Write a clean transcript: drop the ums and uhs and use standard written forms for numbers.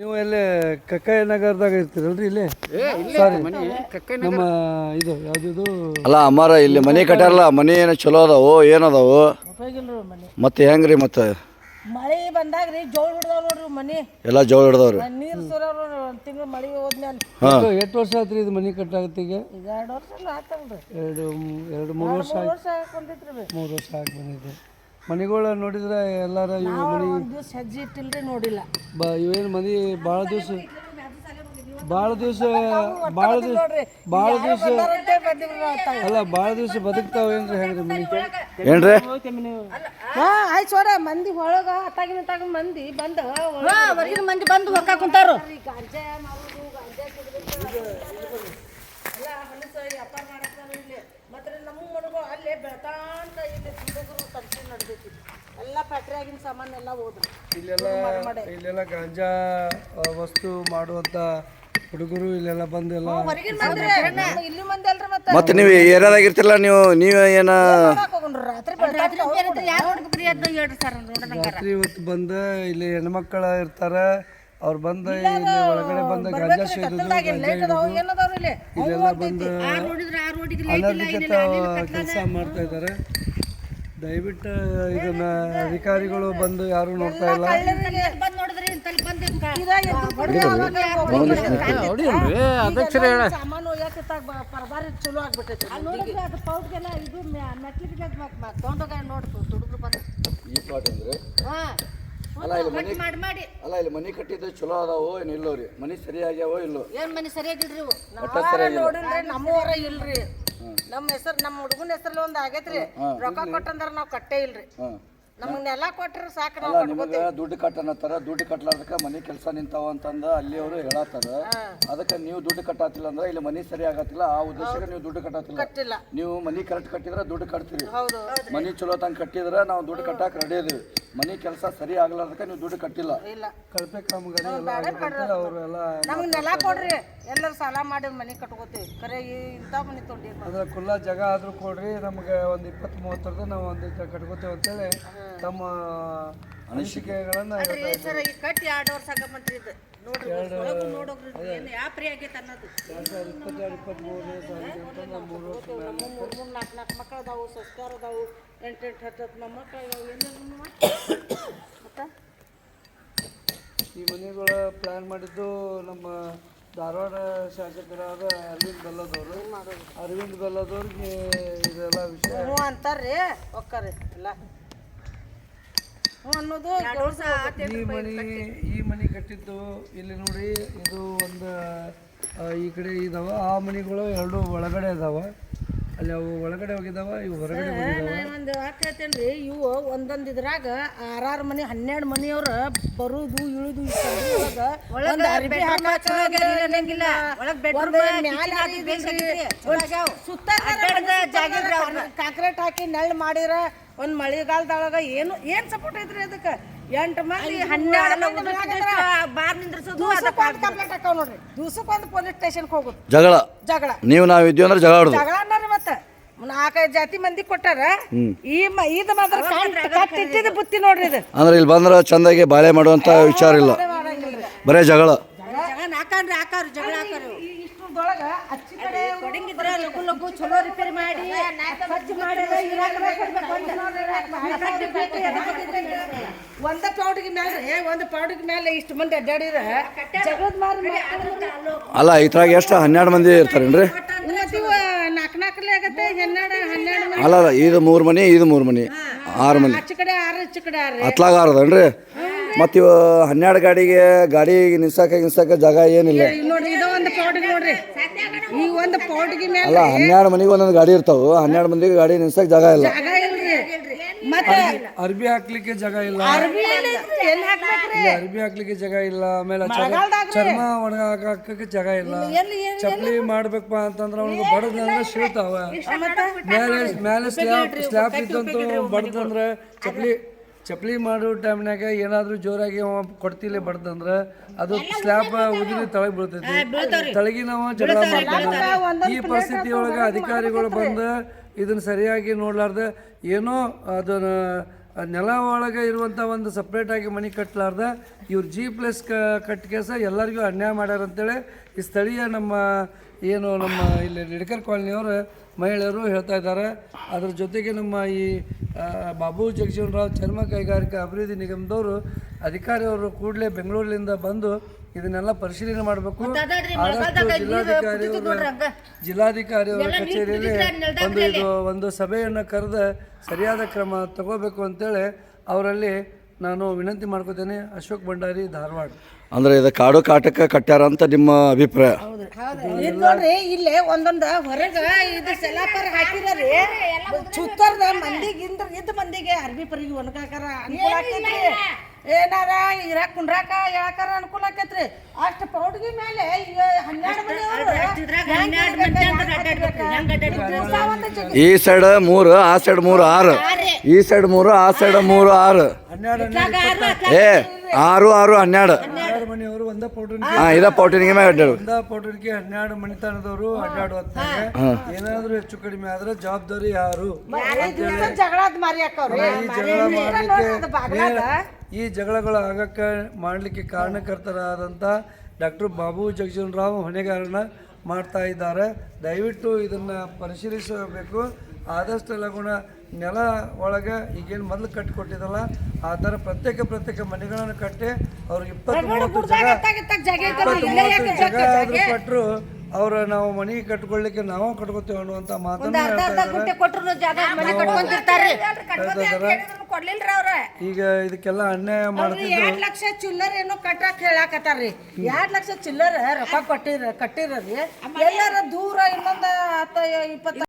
ನೀವು ಎಲ್ಲಿ ಕಕ್ಕಯ್ಯ ನಗರದಾಗ ಇರ್ತೀರಲ್ರಿ ಇಲ್ಲಿ ಸಾರಿ ನಮ್ಮ ಇದು ಯಾವ್ದು ಅಲ್ಲ ಅಮ್ಮಾರ ಇಲ್ಲಿ ಮನೆ ಕಟ್ಟಾರಲ್ಲ ಮನೆ ಏನು ಚಲೋ ಅದಾವು ಏನದಾವು ಮತ್ತೆ ಹೆಂಗ್ರಿ ಮತ್ತೆ ಮಳೆ ಬಂದಾಗ್ರಿ ಜೋಳ ಹಿಡ್ದಾವ್ ನೋಡ್ರಿ ಮನಿ ಎಲ್ಲ ಜೋಳ ಹಿಡ್ದವ್ರಿ ನೀರ್ ಸುರವ್ರು ಒಂದ್ ತಿಂಗಳು ಮಳೆ ಹೋದ್ಮೇಲೆ ಎಷ್ಟು ವರ್ಷ ಆತ್ರಿ ಇದು ಮನೆ ಕಟ್ಟಾಗತ್ತಿಗೆ ಈಗ 2 ವರ್ಷ ಆತಲ್ರಿ ಎರಡು ಮೂರು ವರ್ಷ ವರ್ಷ ಹಾಕೊಂಡಿದ್ರಿ 3 ವರ್ಷ ಆಗಿ ಬಂದಿದೆ ಮನೆಗಳ ನೋಡಿದ್ರೆ ಎಲ್ಲಾರ ಇವು ಮನೆ ಒಂದ್ ದಿವ್ಸ ಹೆಜ್ಜೆ ಇಟ್ಟಿಲ್ರಿ ನೋಡಿಲ್ಲ ಇವೇನು ಮನೆ ಭಾಳ ದಿವಸ ಅಲ್ಲ ಭಾಳ ದಿವಸ ಬದುಕ್ತಾವೇನ್ರಿ ಹೆಂಗ್ರಿ ಮನೆ ಏನ್ರಿ ಆಯ್ತು ಸೋರ ಮಂದಿ ಒಳಗ ಅತ್ತಾಗಿನ ಮಂದಿ ಬಂದ ಹೊರಗಿನ ಮಂದಿ ಬಂದು ಹೊಕ್ಕ ಕುಂತಾರು ಮತ್ತೆ ನಮ್ಮ ಮನೆಗಳು ಅಲ್ಲೇ ಬೆಳತಾಂತ ಇಲ್ಲಿ ಹುಡುಗರು ತರ್ಸಿ ನಡೆದೈತಿ ಎಲ್ಲ ಫ್ಯಾಕ್ಟ್ರಿ ಆಗಿನ ಸಾಮಾನು ಎಲ್ಲ ಹೋದ್ರು ಇಲ್ಲೆಲ್ಲ ಗಾಂಜಾ ವಸ್ತು ಮಾಡುವಂತ ಹುಡುಗರು ಇಲ್ಲೆಲ್ಲ ಬಂದು ಎಲ್ಲ ಇಲ್ಲಿ ಮಂದಿ ಅಲ್ರಿ ಮತ್ತೆ ನೀವು ಏರಿಯಾದಾಗ ಇರ್ತಿರಲ್ಲ ನೀವು ಏನ ರಾತ್ರಿ ಹೊತ್ತು ಬಂದ ಇಲ್ಲಿ ಹೆಣ್ಮಕ್ಳ ಇರ್ತಾರ ಅವ್ರು ಬಂದ ಇಲ್ಲಿ ಒಳಗಡೆ ಬಂದ ಗಾಂಜಾ ಸೇರೋದು ಇಲ್ಲೆಲ್ಲ ಬಂದು ಅನಧಿಕೃತ ಕೆಲಸ ಮಾಡ್ತಾ ಇದ್ದಾರೆ. ದಯವಿಟ್ಟು ಇದನ್ನ ಅಧಿಕಾರಿಗಳು ಬಂದು ಯಾರು ನೋಡ್ತಾ ಇಲ್ಲ. ಸಾಮಾನು ಪರಬಾರಿ ಚಲೋ ಆಗ್ಬಿಟ್ಟೈತಿ ಅಲ್ಲ ಇಲ್ಲಿ ಮನಿ ಕಟ್ಟಿದ್ದು ಚಲೋ ಅದಾವೋ ಏನ್ ಇಲ್ಲೋರಿ ಮನಿ ಸರಿ ಆಗ್ಯಾವೋ ಇಲ್ಲೋ ಏನ್ ಮನಿ ಸರಿಯಾಗಿಲ್ರಿ ನೋಡಿಲ್ರಿ ನಮ್ಮೂರ ಇಲ್ರಿ ನಮ್ಮ ಹೆಸರು ನಮ್ಮ ಹುಡುಗನ ಹೆಸರಲ್ಲಿ ಒಂದ್ ಆಗೈತ್ರಿ ರೊಕ್ಕ ಕೊಟ್ಟಂದ್ರ ನಾವ್ ಕಟ್ಟೇ ಇಲ್ರಿ ನಮಗ್ ನೆಲ ಕೊಟ್ರ ಸಾಕು ಅಲ್ಲ ನಿಮಗೆ ದುಡ್ಡು ಕಟ್ಟನತ್ತಾರ ದುಡ್ಡು ಕಟ್ಲಾರ್ದಕ್ಕ ಮನಿ ಕೆಲಸ ನಿಂತಾವ ಅಂತಂದ ಅಲ್ಲಿ ಅವರು ಹೇಳತ್ತಾರ ಅದಕ್ಕೆ ನೀವು ದುಡ್ಡು ಕಟ್ಟಾತಿಲ್ಲ ಅಂದ್ರೆ ಇಲ್ಲಿ ಮನಿ ಸರಿ ಆಗತ್ತಿಲ್ಲ ಆ ಉದ್ದೇಶಕ್ಕೆ ನೀವು ದುಡ್ಡು ಕಟ್ಟಾತಿಲ್ಲ ನೀವು ಮನಿ ಕರೆಕ್ಟ್ ಕಟ್ಟಿದ್ರೆ ದುಡ್ಡು ಕಟ್ತೀರಿ ಮನಿ ಚಲೋ ತಂಗ ಕಟ್ಟಿದ್ರೆ ನಾವು ದುಡ್ಡು ಕಟ್ಟಾಕ ರೆಡಿ ಇದೀವಿ ಮನಿ ಕೆಲಸ ಸರಿ ಆಗ್ಲಾರ್ದಕ್ಕ ನೀವು ದುಡ್ಡು ಕಟ್ಟಿಲ್ಲ ಕಳಪೆ ಕಾಮಗಾರಿ ಅವರೆಲ್ಲ ನಮಗ್ ನೆಲ ಕೊಡ್ರಿ ಎಲ್ಲರೂ ಸಾಲ ಮಾಡಿ ಮನಿ ಕಟ್ಕೋತೀವಿ ಖರೆ ಇಂಥ ಮನಿ ತೊಂಡಿ ಅದ್ರ ಕುಲ್ಲ ಜಾಗ ಆದ್ರೂ ಕೊಡ್ರಿ ನಮ್ಗೆ ಒಂದು 20-30 ನಾವು ಒಂದು ಕಟ್ಕೋತೇವೆ ಅಂತೇಳಿ ತಮ್ಮ ಅನಿಸಿಕೆಗಳನ್ನ ಸರ್ ಈ ಕಟ್ಟಿ 2 ವರ್ಷ ಆಗಮಂತ್ರಿ ಇದು ನೋಡ್ರಿ ನೋಡೋಗ್ರಿ ಏನು ಯಾಪ್ರಿ ಆಗೈತೆ ಅನ್ನೋದು 2022-23 ಸಾಲಿಗೆ ನಮ್ಮ 3 ವರ್ಷ 4 ಮಕ್ಕಳು ಅದಾವು ಸಂಸ್ಕಾರ ಅದಾವು 8-10 ಮೊಮ್ಮಕ್ಕಳು ಅದಾವು ಏನೇನು ಮತ್ತೆ ಈ ಮನೆಗಳ ಪ್ಲಾನ್ ಮಾಡಿದ್ದು ನಮ್ಮ ಧಾರವಾಡ ಶಾಸಕರಾದ ಅರವಿಂದ್ ಬೆಲ್ಲದವ್ರಿಗೆ ಇದೆಲ್ಲ ವಿಷಯ ಅಂತಾರ್ರಿ ಒಕ್ಕರಿ ಎಲ್ಲ ಅನ್ನೋದು ಈ ಮನೆ ಕಟ್ಟಿದ್ದು ಇಲ್ಲಿ ನೋಡಿ ಇದು ಒಂದು ಈ ಕಡೆ ಇದಾವ ಆ ಮನೆಗಳು 2 ಒಳಗಡೆ ಇದಾವ ಅಲ್ಲಿ ಅವು ಒಳಗಡೆ ಹೋಗಿದಾವ ಇವು ಹೊರಗಡೆ ಹೋಗಿದಾವ ಒಂದು ಹೇಳ್ತೇನ್ರಿ ಇವು ಒಂದೊಂದು ಇದ್ರಾಗ 6 ಮನೆ 12 ಮನೆಯವ್ರ ಬರುದು ಇಳುದು ಕಾಂಕ್ರೀಟ್ ಹಾಕಿ ನೆಳ್ಳು ಮಾಡಿರ ಒಂದ್ ಮಳೆಗಾಲದೊಳಗ ಏನ್ ಸಪೋರ್ಟ್ ಐತ್ರಿ ಅದಕ್ಕೆ 8 ಮಂದಿ 12 ಕಂಪ್ಲೇಂಟ್ ಹಾಕಾವ್ ನೋಡ್ರಿ ದಿವ್ಸಕ್ಕೊಂದು ಪೊಲೀಸ್ ಸ್ಟೇಷನ್ಗೆ ಹೋಗುದು ಜಗಳ ನಾವು ಇದ್ದೀವಿ ಅಂದ್ರೆ ಜಗಳ ಅನ್ನೋರಿ ಮತ್ತೆ 4-5 ಜಾತಿ ಮಂದಿ ಕೊಟ್ಟಾರ ಇದು ಮಾತ್ರ ಕಟ್ಟಿಟ್ಟಿದ ಬುತ್ತಿ ನೋಡ್ರಿ ಇದು ಅಂದ್ರೆ ಇಲ್ಲಿ ಬಂದ್ರೆ ಚಂದಾಗಿ ಬಾಳೆ ಮಾಡುವಂತ ವಿಚಾರ ಇಲ್ಲ ಬರೇ ಜಗಳ ಇಷ್ಟೊಳಗ ಅಚ್ಚಿ ಕಡೆ ಕೊಡಂಗಿದ್ರ ಲಘು ಚಲೋ ರಿಪೇರಿ ಮಾಡಿ ಒಂದ ಪೌಡಿಗೆ ಮೇಲೆ ಇಷ್ಟು ಮಂದಿ ಅಡ್ಡಾಡಿರ ಜಗದ್ ಅಲ್ಲ ಇದ್ರಾಗ ಎಷ್ಟು 12 ಮಂದಿ ಇರ್ತಾರೇನ್ರಿ 4 ಆಗತ್ತೆ 12 ಅಲ್ಲ ಇದು 3 ಮನೆ ಇದು 3 ಮನೆ 6 ಮನೆ ಆಚೆ ಕಡೆ 6 ಈಚೆ ಕಡೆ 6 ಅತ್ಲಾಗ 6 ಅದೇನ್ರಿ ಮತ್ತು ಇವು 12 ಗಾಡಿ ನಿಲ್ಸಕ್ಕೆ ಜಾಗ ಏನಿಲ್ಲ ನೋಡ್ರಿ ಇದು ಒಂದು ಪೌಡಿಗೆ ನೋಡ್ರಿ ಈ ಒಂದು ಪೌಡಿಗೆ ಮೇಲೆ ಅಲ್ಲ 12 ಮನೆಗೆ ಒಂದೊಂದು ಗಾಡಿ ಇರ್ತಾವೆ 12 ಮಂದಿಗೆ ಗಾಡಿ ನಿಲ್ಸಕ್ಕೆ ಜಾಗ ಇಲ್ಲ ಮತ್ತೆ ಅರ್ಬಿ ಹಾಕ್ಲಿಕ್ಕೆ ಜಾಗ ಇಲ್ಲ ಅರ್ಬಿ ಹಾಕ್ಲಿಕ್ಕೆ ಜಾಗ ಇಲ್ಲ ಆಮೇಲೆ ಚರ್ಮ ಒಣಗ ಹಾಕಕ್ಕೆ ಜಾಗ ಇಲ್ಲ ಚಪ್ಪಲಿ ಮಾಡ್ಬೇಕಪ್ಪ ಅಂತಂದ್ರೆ ಅವ್ನಿಗೆ ಬಡದಂದ್ರೆ ಸಿಗ್ತಾವ ಮೇಲೆ ಸ್ಲ್ಯಾಬ್ ಇದ್ದಂತೂ ಬಡದಂದ್ರೆ ಚಪ್ಪಲಿ ಮಾಡೋ ಟೈಮ್ನಾಗ ಏನಾದರೂ ಜೋರಾಗಿ ಕೊಡ್ತಿಲ್ಲ ಬಡ್ದಂದ್ರೆ ಅದು ಸ್ಲ್ಯಾಬ್ ಉದುರಿ ತಳಗೆ ಬೀಳ್ತೈತಿ ತಳಗಿ ನಾವು ಜಗಳ ಮಾಡ್ತೀವಿ. ಈ ಪರಿಸ್ಥಿತಿ ಒಳಗೆ ಅಧಿಕಾರಿಗಳು ಬಂದು ಇದನ್ನ ಸರಿಯಾಗಿ ನೋಡ್ಲಾರ್ದೆ ಏನೋ ಅದನ್ನ ನೆಲ ಒಳಗೆ ಇರುವಂಥ ಒಂದು ಸಪ್ರೇಟಾಗಿ ಮನೆ ಕಟ್ಟಲಾರ್ದ ಇವ್ರು G+ ಕಟ್ಟಿಗೆಸ ಎಲ್ಲರಿಗೂ ಅನ್ಯಾಯ ಮಾಡ್ಯಾರ ಅಂತೇಳಿ ಈ ಸ್ಥಳೀಯ ನಮ್ಮ ಏನು ನಮ್ಮ ಇಲ್ಲಿ ಲಿಡ್ಕರ್ ಕಾಲನಿಯವರು ಮಹಿಳೆಯರು ಹೇಳ್ತಾ ಇದ್ದಾರೆ. ಅದ್ರ ಜೊತೆಗೆ ನಮ್ಮ ಈ ಬಾಬು ಜಗಜೀವನ್ ರಾವ್ ಚರ್ಮ ಕೈಗಾರಿಕಾ ಅಭಿವೃದ್ಧಿ ನಿಗಮದವರು ಅಧಿಕಾರಿಯವರು ಕೂಡಲೇ ಬೆಂಗಳೂರಿನಿಂದ ಬಂದು ಇದನ್ನೆಲ್ಲ ಪರಿಶೀಲನೆ ಮಾಡಬೇಕು. ಆದಷ್ಟು ಜಿಲ್ಲಾಧಿಕಾರಿಯವರ ಕಚೇರಿಯಲ್ಲಿ ಒಂದು ಸಭೆಯನ್ನು ಕರೆದು ಸರಿಯಾದ ಕ್ರಮ ತಗೋಬೇಕು ಅಂತೇಳಿ ಅವರಲ್ಲಿ ನಾನು ವಿನಂತಿ ಮಾಡ್ಕೋತೇನೆ. ಅಶೋಕ್ ಭಂಡಾರಿ, ಧಾರವಾಡ. ಅಂದ್ರೆ ಇದು ಕಾಡು ಕಾಟಕ್ಕೆ ಕಟ್ಟ್ಯಾರ ಅಂತ ನಿಮ್ಮ ಅಭಿಪ್ರಾಯ? ಇದು ನೋಡ್ರಿ ಇಲ್ಲೇ ಒಂದೊಂದು ಹೊರಗ ಇದು ಸೆಲಾಪರ್ ಹಾಕಿರರಿ ಸುತ್ತರ್ದ ಮಂದಿಗೆ ಇದ್ದ ಮಂದಿಗೆ ಅರ್ಬಿ ಪರಿಗೆ ಒಣಗಾಕಾರ ಅನುಕೂಲ ಆಕೈತ್ರಿ. ಏನಾರ ಇರಾಕ್ ಕುಂಡ್ರಾಕ ಯಾಕಾರ ಅನುಕೂಲ ಆಕೈತ್ರಿ. ಅಷ್ಟು ಪೌಡ್ಗಿ ಮೇಲೆ 12 ಮನೆ ಈ ಸೈಡ್ 3 ಆ ಸೈಡ್ 3 6 ಈ ಸೈಡ್ 3 ಆ ಸೈಡ್ 3 6 ಏ 6 6 12 ಮನೆಯವರು ಒಂದೇ ಪೌಡರ್ ಇದ ಪೌಟಿನಿಗೆ ಮ್ಯಾಗ ಒಂದೇ ಪೌಡರ್ಗೆ 12 ಮನೆತನದವರು ಅಡ್ಡಾಡುವಂತಾರೆ. ಏನಾದ್ರೂ ಹೆಚ್ಚು ಕಡಿಮೆ ಆದ್ರೆ ಜವಾಬ್ದಾರಿ ಯಾರು? ಜಗಳದ ಮಾರಿ ಹಾಕವ್ರಿ. ಈ ಜಗಳಗಳು ಆಗಕ್ಕೆ ಮಾಡಲಿಕ್ಕೆ ಕಾರಣಕರ್ತರಾದಂಥ ಡಾಕ್ಟರ್ ಬಾಬು ಜಗಜೀವನ್ ರಾವ್ ಹೊಣೆಗಾರನ ಮಾಡ್ತಾ ಇದ್ದಾರೆ. ದಯವಿಟ್ಟು ಇದನ್ನು ಪರಿಶೀಲಿಸಬೇಕು. ಆದಷ್ಟು ಲಗುಣ ನೆಲ ಒಳಗೆ ಈಗೇನು ಮೊದಲು ಕಟ್ಟಿಕೊಟ್ಟಿದ್ದಲ್ಲ ಆ ಥರ ಪ್ರತ್ಯೇಕ ಮನೆಗಳನ್ನು ಕಟ್ಟಿ ಅವ್ರಿಗೆ 20-30 ಜಾಗ ಆದರೂ ಕೊಟ್ಟರು ಅವ್ರು ನಾವು ಮನೆ ಕಟ್ಕೊಳ್ಳಿಕ್ಕೆ ನಾವು ಕಟ್ಕೋತೇವೆ ಅನ್ನುವಂಥ ಮಾತನ್ನು ಈಗ ಇದಕ್ಕೆಲ್ಲ ಅನ್ಯಾಯ ಮಾಡ್ತಿದ್ದು 2 ಲಕ್ಷ ಚಿಲ್ಲರ್ ಏನೋ ಕಟ್ಟಕ್ ಹೇಳಾಕತ್ತಾರ್ರಿ. 2 ಲಕ್ಷ ಚಿಲ್ಲರ್ ರೊಕ್ಕ ಕಟ್ಟಿರರಿ ಎಲ್ಲಾರ ದೂರ ಇನ್ನೊಂದು 10-20